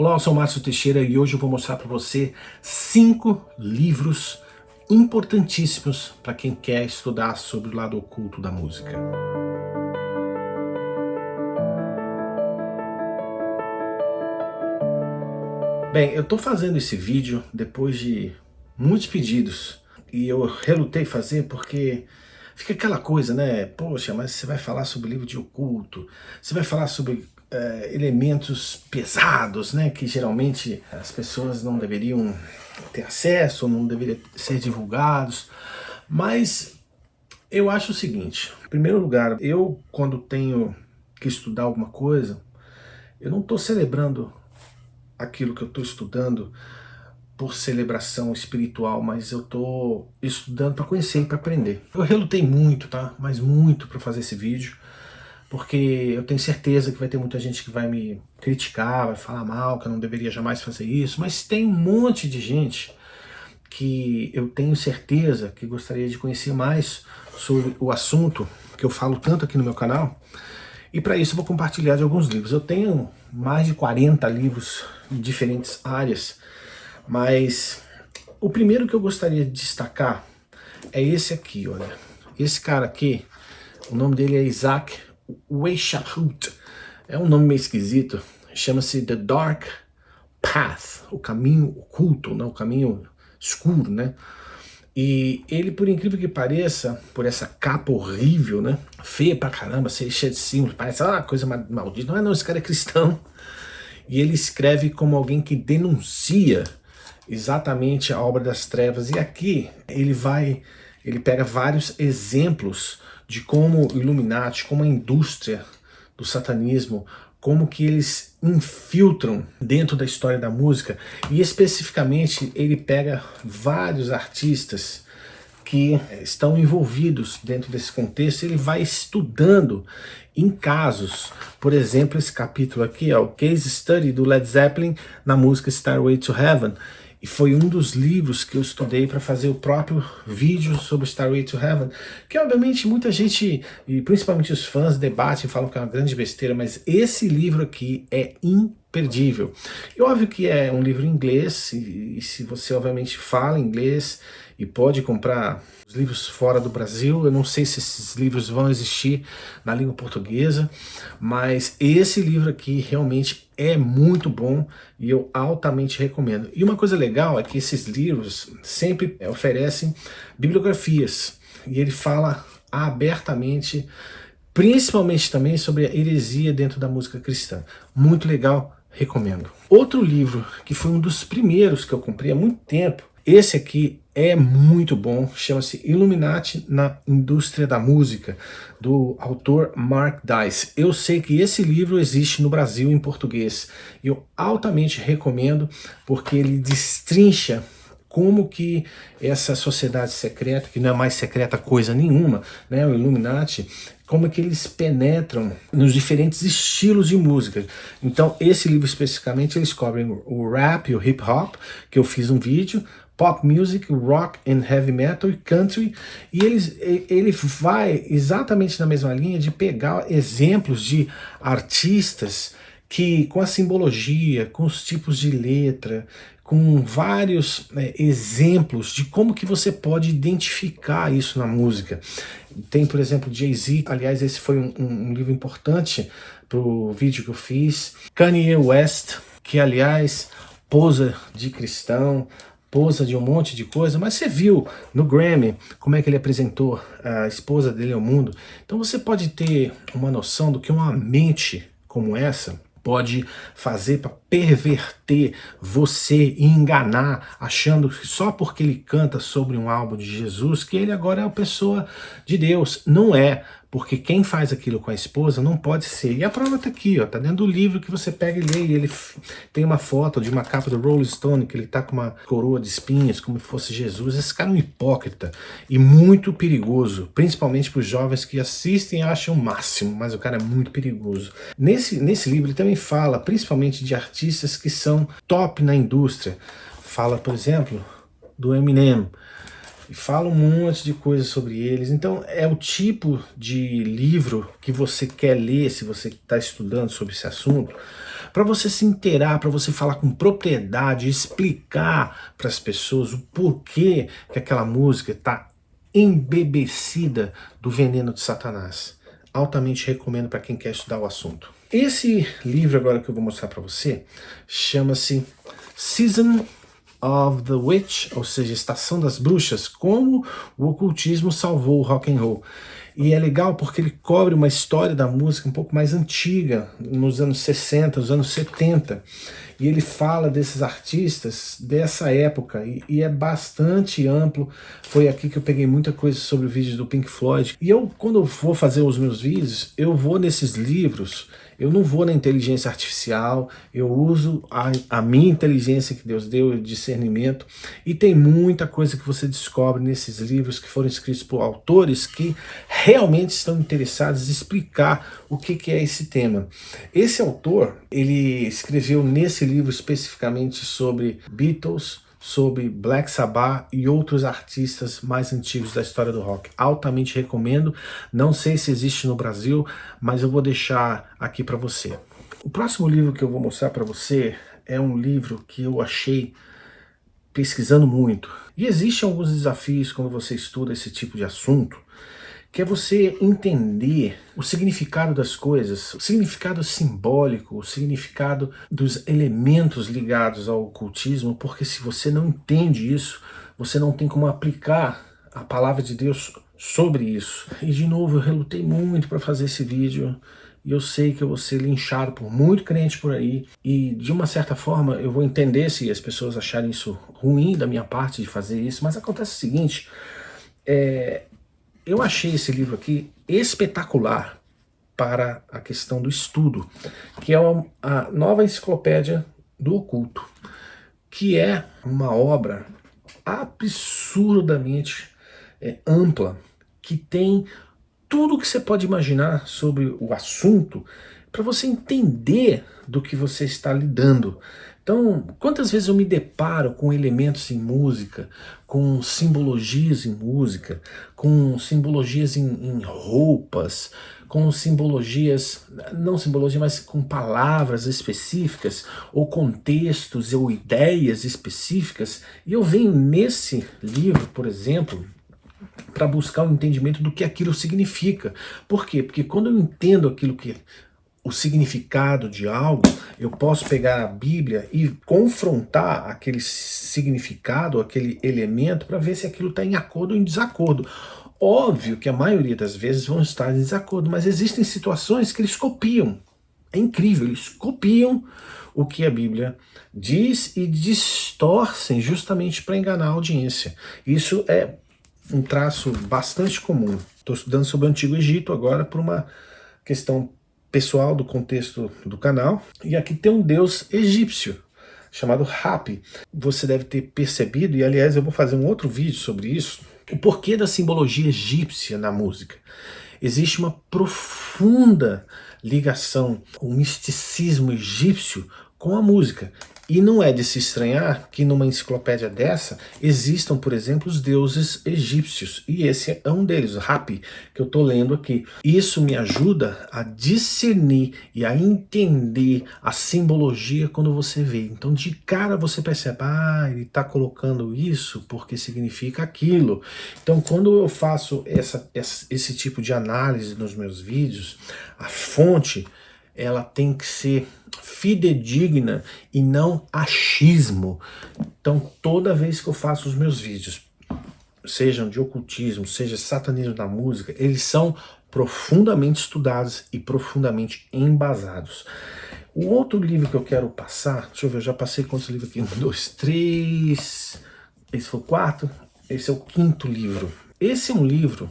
Olá, eu sou o Márcio Teixeira e hoje eu vou mostrar para você 5 livros importantíssimos para quem quer estudar sobre o lado oculto da música. Bem, eu tô fazendo esse vídeo depois de muitos pedidos e eu relutei fazer porque fica aquela coisa, né? Poxa, mas você vai falar sobre livro de oculto, você vai falar sobre elementos pesados, né? Que geralmente as pessoas não deveriam ter acesso, não deveriam ser divulgados. Mas eu acho o seguinte: em primeiro lugar, eu quando tenho que estudar alguma coisa, eu não estou celebrando aquilo que eu estou estudando por celebração espiritual, mas eu estou estudando para conhecer e para aprender. Eu relutei muito, tá? Mas muito para fazer esse vídeo, porque eu tenho certeza que vai ter muita gente que vai me criticar, vai falar mal, que eu não deveria jamais fazer isso, mas tem um monte de gente que eu tenho certeza que gostaria de conhecer mais sobre o assunto que eu falo tanto aqui no meu canal. E para isso eu vou compartilhar de alguns livros. Eu tenho mais de 40 livros em diferentes áreas, mas o primeiro que eu gostaria de destacar é esse aqui, olha. Esse cara aqui, o nome dele é Isaac Weishaupt. É um nome meio esquisito, chama-se The Dark Path, o caminho oculto, né? O caminho escuro, né? E ele, por incrível que pareça, por essa capa horrível, né? Feia pra caramba, cheia de símbolos, parece uma coisa maldita. Não, esse cara é cristão. E ele escreve como alguém que denuncia exatamente a obra das trevas. E aqui ele pega vários exemplos de como o Illuminati, como a indústria do satanismo, como que eles infiltram dentro da história da música, e especificamente ele pega vários artistas que estão envolvidos dentro desse contexto, ele vai estudando em casos. Por exemplo, esse capítulo aqui é o Case Study do Led Zeppelin na música Stairway to Heaven, e foi um dos livros que eu estudei para fazer o próprio vídeo sobre Stairway to Heaven, que obviamente muita gente, e principalmente os fãs, debatem e falam que é uma grande besteira, mas esse livro aqui é imperdível. E óbvio que é um livro em inglês, e se você obviamente fala inglês e pode comprar os livros fora do Brasil, eu não sei se esses livros vão existir na língua portuguesa, mas esse livro aqui realmente é muito bom e eu altamente recomendo. E uma coisa legal é que esses livros sempre oferecem bibliografias, e ele fala abertamente, principalmente também sobre a heresia dentro da música cristã. Muito legal, recomendo. Outro livro que foi um dos primeiros que eu comprei há muito tempo, esse aqui é muito bom, chama-se Illuminati na Indústria da Música, do autor Mark Dice. Eu sei que esse livro existe no Brasil em português, e eu altamente recomendo, porque ele destrincha como que essa sociedade secreta, que não é mais secreta coisa nenhuma, né, o Illuminati, como que eles penetram nos diferentes estilos de música. Então esse livro especificamente eles cobrem o rap, o hip hop, que eu fiz um vídeo, pop music, rock and heavy metal e country, e ele vai exatamente na mesma linha de pegar exemplos de artistas que com a simbologia, com os tipos de letra, com vários exemplos de como que você pode identificar isso na música. Tem, por exemplo, Jay-Z, aliás, esse foi um livro importante para o vídeo que eu fiz. Kanye West, que aliás posa de cristão, posa de um monte de coisa, mas você viu no Grammy como é que ele apresentou a esposa dele ao mundo. Então você pode ter uma noção do que uma mente como essa pode fazer para perverter você e enganar, achando que só porque ele canta sobre um álbum de Jesus que ele agora é uma pessoa de Deus. Não é, porque quem faz aquilo com a esposa não pode ser. E a prova tá aqui, ó, tá dentro do livro que você pega e lê, e ele tem uma foto de uma capa do Rolling Stone, que ele tá com uma coroa de espinhos, como se fosse Jesus. Esse cara é um hipócrita e muito perigoso, principalmente para os jovens que assistem e acham o máximo, mas o cara é muito perigoso. Nesse livro ele também fala, principalmente de artistas que são top na indústria. Fala, por exemplo, do Eminem, e fala um monte de coisas sobre eles. Então é o tipo de livro que você quer ler se você está estudando sobre esse assunto, para você se inteirar, para você falar com propriedade, explicar para as pessoas o porquê que aquela música está embebecida do veneno de Satanás. Altamente recomendo para quem quer estudar o assunto. Esse livro agora que eu vou mostrar para você chama-se Season of the Witch, ou seja, Estação das Bruxas, como o ocultismo salvou o rock and roll. E é legal porque ele cobre uma história da música um pouco mais antiga, nos anos 60, nos anos 70. E ele fala desses artistas dessa época e é bastante amplo. Foi aqui que eu peguei muita coisa sobre o vídeo do Pink Floyd. E eu, quando eu vou fazer os meus vídeos, eu vou nesses livros, eu não vou na inteligência artificial, eu uso a minha inteligência que Deus deu, o discernimento, e tem muita coisa que você descobre nesses livros que foram escritos por autores que realmente estão interessados em explicar o que é esse tema. Esse autor, ele escreveu nesse livro especificamente sobre Beatles, sobre Black Sabbath e outros artistas mais antigos da história do rock. Altamente recomendo. Não sei se existe no Brasil, mas eu vou deixar aqui para você. O próximo livro que eu vou mostrar para você é um livro que eu achei pesquisando muito. E existem alguns desafios quando você estuda esse tipo de assunto, que é você entender o significado das coisas, o significado simbólico, o significado dos elementos ligados ao ocultismo, porque se você não entende isso, você não tem como aplicar a palavra de Deus sobre isso. E de novo, eu relutei muito para fazer esse vídeo, e eu sei que eu vou ser linchado por muito crente por aí, e de uma certa forma eu vou entender se as pessoas acharem isso ruim da minha parte de fazer isso, mas acontece o seguinte, eu achei esse livro aqui espetacular para a questão do estudo, que é a Nova Enciclopédia do Oculto, que é uma obra absurdamente ampla, que tem tudo que você pode imaginar sobre o assunto, para você entender do que você está lidando. Então, quantas vezes eu me deparo com elementos em música, com simbologias em música, com simbologias em roupas, com simbologias, não simbologia, mas com palavras específicas, ou contextos, ou ideias específicas, e eu venho nesse livro, por exemplo, para buscar o entendimento do que aquilo significa. Por quê? Porque quando eu entendo aquilo que o significado de algo, eu posso pegar a Bíblia e confrontar aquele significado, aquele elemento, para ver se aquilo está em acordo ou em desacordo. Óbvio que a maioria das vezes vão estar em desacordo, mas existem situações que eles copiam. É incrível, eles copiam o que a Bíblia diz e distorcem justamente para enganar a audiência. Isso é um traço bastante comum. Estou estudando sobre o Antigo Egito agora por uma questão pessoal do contexto do canal, e aqui tem um deus egípcio chamado Hapi. Você deve ter percebido, e aliás eu vou fazer um outro vídeo sobre isso, o porquê da simbologia egípcia na música. Existe uma profunda ligação, um misticismo egípcio com a música. E não é de se estranhar que numa enciclopédia dessa existam, por exemplo, os deuses egípcios. E esse é um deles, o Hapi, que eu estou lendo aqui. Isso me ajuda a discernir e a entender a simbologia quando você vê. Então, de cara você percebe, ele está colocando isso porque significa aquilo. Então, quando eu faço esse tipo de análise nos meus vídeos, a fonte ela tem que ser fidedigna e não achismo. Então, toda vez que eu faço os meus vídeos, sejam de ocultismo, seja satanismo da música, eles são profundamente estudados e profundamente embasados. O outro livro que eu quero passar, deixa eu ver, eu já passei quantos livros aqui? 1, 2, 3, esse foi o 4, esse é o 5º livro. Esse é um livro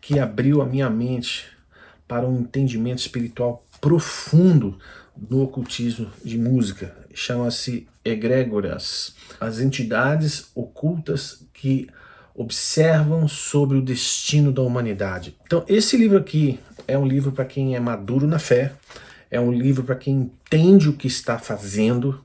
que abriu a minha mente para um entendimento espiritual profundo no ocultismo de música. Chama-se Egrégoras, as entidades ocultas que observam sobre o destino da humanidade. Então esse livro aqui é um livro para quem é maduro na fé, é um livro para quem entende o que está fazendo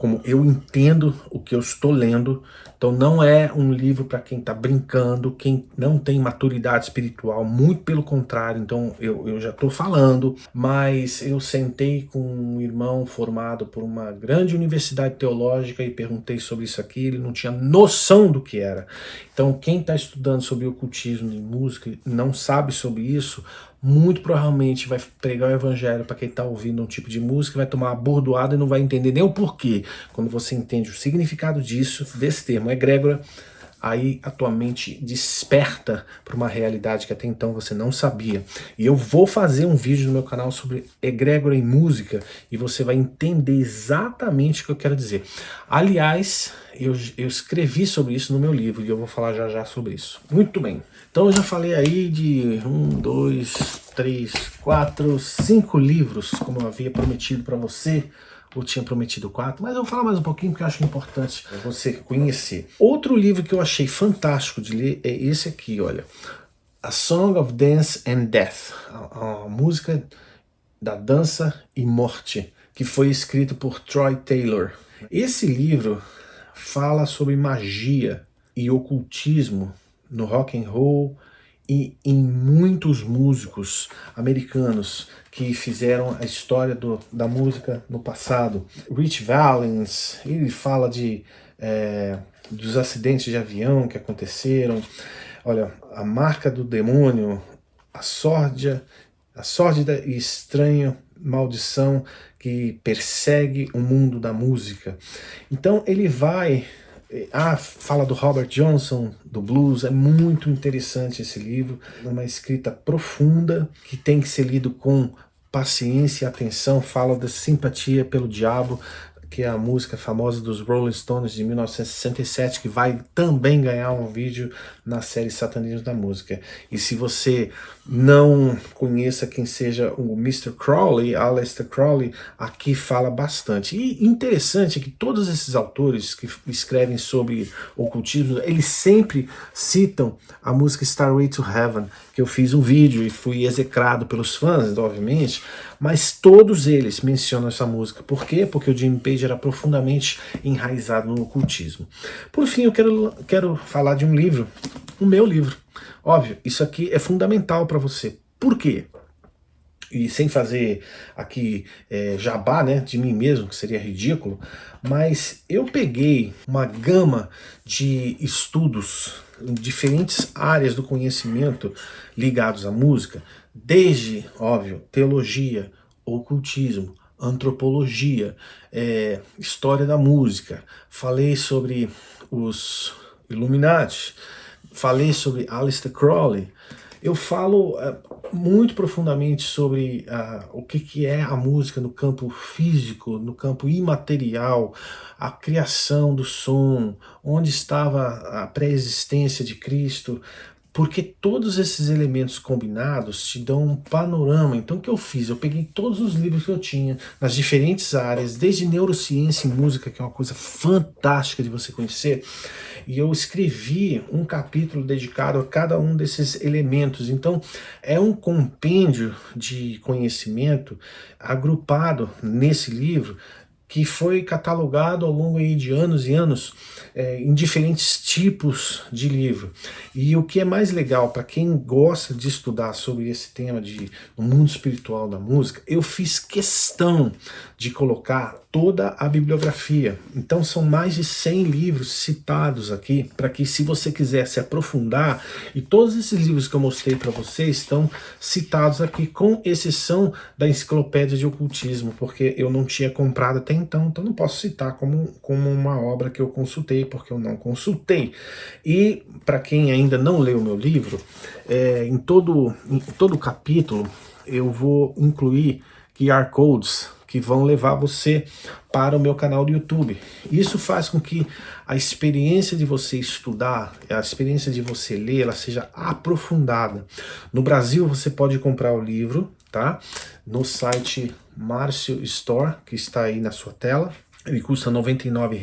como eu entendo o que eu estou lendo. Então não é um livro para quem está brincando, quem não tem maturidade espiritual, muito pelo contrário. Então eu já estou falando, mas eu sentei com um irmão formado por uma grande universidade teológica e perguntei sobre isso aqui, ele não tinha noção do que era. Então quem está estudando sobre ocultismo e música não sabe sobre isso, muito provavelmente vai pregar o evangelho para quem está ouvindo um tipo de música, vai tomar uma bordoada e não vai entender nem o porquê. Quando você entende o significado disso, desse termo egrégora, aí a tua mente desperta para uma realidade que até então você não sabia. E eu vou fazer um vídeo no meu canal sobre egrégora em música e você vai entender exatamente o que eu quero dizer. Aliás, eu escrevi sobre isso no meu livro e eu vou falar já já sobre isso. Muito bem. Então eu já falei aí de 1, 2, 3, 4, 5 livros, como eu havia prometido para você. Eu tinha prometido 4, mas eu vou falar mais um pouquinho porque eu acho importante você conhecer. Outro livro que eu achei fantástico de ler é esse aqui, olha. A Song of Dance and Death, a música da dança e morte, que foi escrito por Troy Taylor. Esse livro fala sobre magia e ocultismo no rock and roll e em muitos músicos americanos que fizeram a história da música no passado. Rich Valens, ele fala dos acidentes de avião que aconteceram. Olha, a marca do demônio, a sórdida e estranha maldição que persegue o mundo da música. Então ele vai... fala do Robert Johnson, do blues. É muito interessante esse livro, uma escrita profunda que tem que ser lido com paciência e atenção. Fala da simpatia pelo diabo, que é a música famosa dos Rolling Stones de 1967, que vai também ganhar um vídeo na série Satanismo da Música. E se você não conheça quem seja o Mr. Crowley, Aleister Crowley, aqui fala bastante. E interessante é que todos esses autores que escrevem sobre ocultismo, eles sempre citam a música Starway to Heaven, que eu fiz um vídeo e fui execrado pelos fãs, obviamente, mas todos eles mencionam essa música. Por quê? Porque o Jimmy Page era profundamente enraizado no ocultismo. Por fim, eu quero falar de um livro, o meu livro. Óbvio, isso aqui é fundamental para você. Por quê? E sem fazer aqui jabá, né, de mim mesmo, que seria ridículo, mas eu peguei uma gama de estudos em diferentes áreas do conhecimento ligados à música, desde, óbvio, teologia, ocultismo, antropologia, história da música, falei sobre os Illuminati, falei sobre Aleister Crowley. Eu falo muito profundamente sobre o que é a música no campo físico, no campo imaterial, a criação do som, onde estava a pré-existência de Cristo, porque todos esses elementos combinados te dão um panorama. Então o que eu fiz? Eu peguei todos os livros que eu tinha nas diferentes áreas, desde neurociência e música, que é uma coisa fantástica de você conhecer, e eu escrevi um capítulo dedicado a cada um desses elementos. Então é um compêndio de conhecimento agrupado nesse livro, que foi catalogado ao longo de anos e anos em diferentes tipos de livro. E o que é mais legal para quem gosta de estudar sobre esse tema do mundo espiritual da música, eu fiz questão de colocar toda a bibliografia. Então são mais de 100 livros citados aqui, para que se você quiser se aprofundar, e todos esses livros que eu mostrei para vocês estão citados aqui, com exceção da Enciclopédia de Ocultismo, porque eu não tinha comprado até então não posso citar como uma obra que eu consultei, porque eu não consultei. E para quem ainda não leu o meu livro, em todo capítulo eu vou incluir QR Codes que vão levar você para o meu canal do YouTube. Isso faz com que a experiência de você estudar, a experiência de você ler, ela seja aprofundada. No Brasil você pode comprar o livro, tá? No site Márcio Store, que está aí na sua tela. Ele custa R$ 99,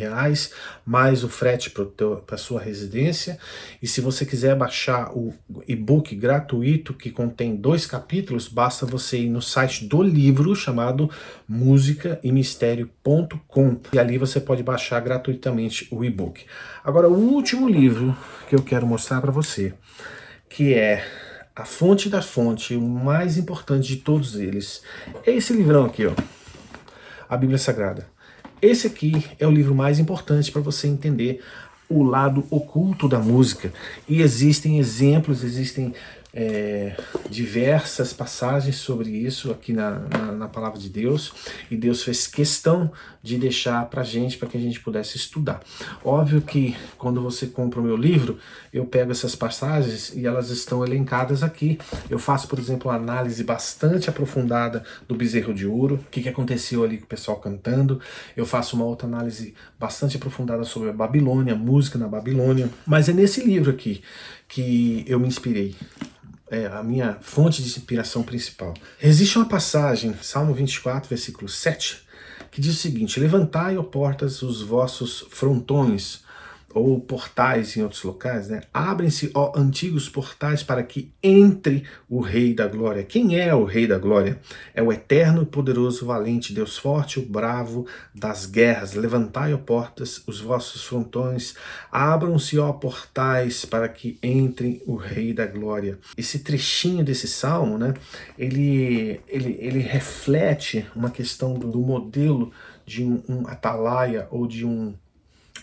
mais o frete para a sua residência. E se você quiser baixar o e-book gratuito, que contém 2 capítulos, basta você ir no site do livro, chamado musicaemistério.com. E ali você pode baixar gratuitamente o e-book. Agora, o último livro que eu quero mostrar para você, que é a fonte da fonte, o mais importante de todos eles, é esse livrão aqui, ó, a Bíblia Sagrada. Esse aqui é o livro mais importante para você entender o lado oculto da música. E existem exemplos, existem diversas passagens sobre isso aqui na palavra de Deus. E Deus fez questão de deixar para que a gente pudesse estudar. Óbvio que quando você compra o meu livro, eu pego essas passagens e elas estão elencadas aqui. Eu faço, por exemplo, uma análise bastante aprofundada do Bezerro de Ouro, o que aconteceu ali com o pessoal cantando. Eu faço uma outra análise bastante aprofundada sobre a Babilônia, a música na Babilônia. Mas é nesse livro aqui que eu me inspirei. É a minha fonte de inspiração principal. Existe uma passagem, Salmo 24, versículo 7, que diz o seguinte: levantai, ó portas, os vossos frontões, ou portais em outros locais, né? Abrem-se, ó antigos portais, para que entre o Rei da Glória. Quem é o Rei da Glória? É o eterno, poderoso, valente, Deus forte, o bravo das guerras. Levantai, ó portas, os vossos frontões, abram-se, ó portais, para que entre o Rei da Glória. Esse trechinho desse salmo, né? Ele reflete uma questão do modelo de um atalaia ou de um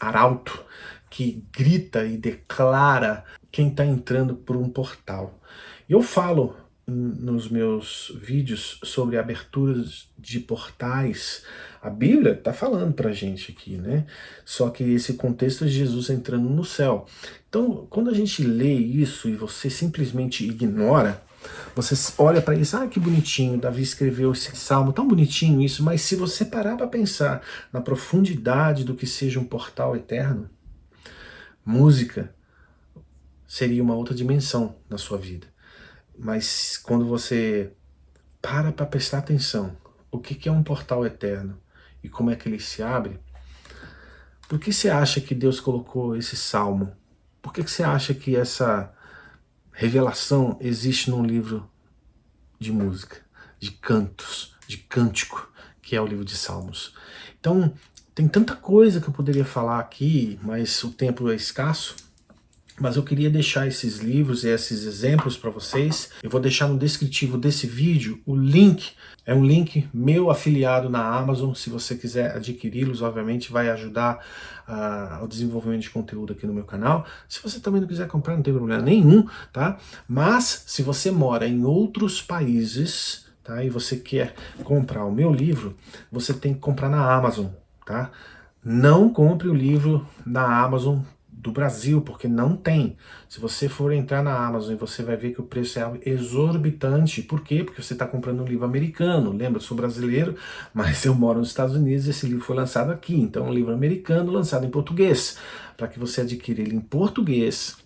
arauto que grita e declara quem está entrando por um portal. Eu falo nos meus vídeos sobre aberturas de portais. A Bíblia está falando para a gente aqui, né? Só que esse contexto é Jesus entrando no céu. Então, quando a gente lê isso e você simplesmente ignora, você olha para isso, que bonitinho, Davi escreveu esse salmo, tão bonitinho isso, mas se você parar para pensar na profundidade do que seja um portal eterno, música seria uma outra dimensão na sua vida. Mas quando você para prestar atenção, o que é um portal eterno e como é que ele se abre, por que você acha que Deus colocou esse salmo? Por que você acha que essa revelação existe num livro de música, de cantos, de cântico, que é o livro de Salmos? Então, tem tanta coisa que eu poderia falar aqui, mas o tempo é escasso. Mas eu queria deixar esses livros e esses exemplos para vocês. Eu vou deixar no descritivo desse vídeo o link. É um link meu afiliado na Amazon. Se você quiser adquiri-los, obviamente vai ajudar ao desenvolvimento de conteúdo aqui no meu canal. Se você também não quiser comprar, não tem problema nenhum, tá? Mas se você mora em outros países, tá, e você quer comprar o meu livro, você tem que comprar na Amazon, tá? Não compre o livro na Amazon do Brasil, porque não tem. Se você for entrar na Amazon e você vai ver que o preço é exorbitante. Por quê? Porque você está comprando um livro americano. Lembra, eu sou brasileiro, mas eu moro nos Estados Unidos e esse livro foi lançado aqui. Então é um livro americano lançado em português. Para que você adquira ele em português,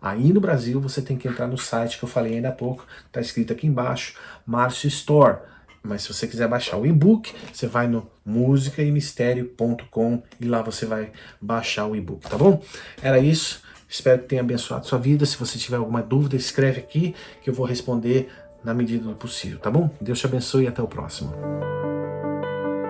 aí no Brasil, você tem que entrar no site que eu falei ainda há pouco. Está escrito aqui embaixo, Márcio Store. Mas se você quiser baixar o e-book, você vai no musicaemistério.com e lá você vai baixar o e-book, tá bom? Era isso, espero que tenha abençoado sua vida. Se você tiver alguma dúvida, escreve aqui que eu vou responder na medida do possível, tá bom? Deus te abençoe e até o próximo.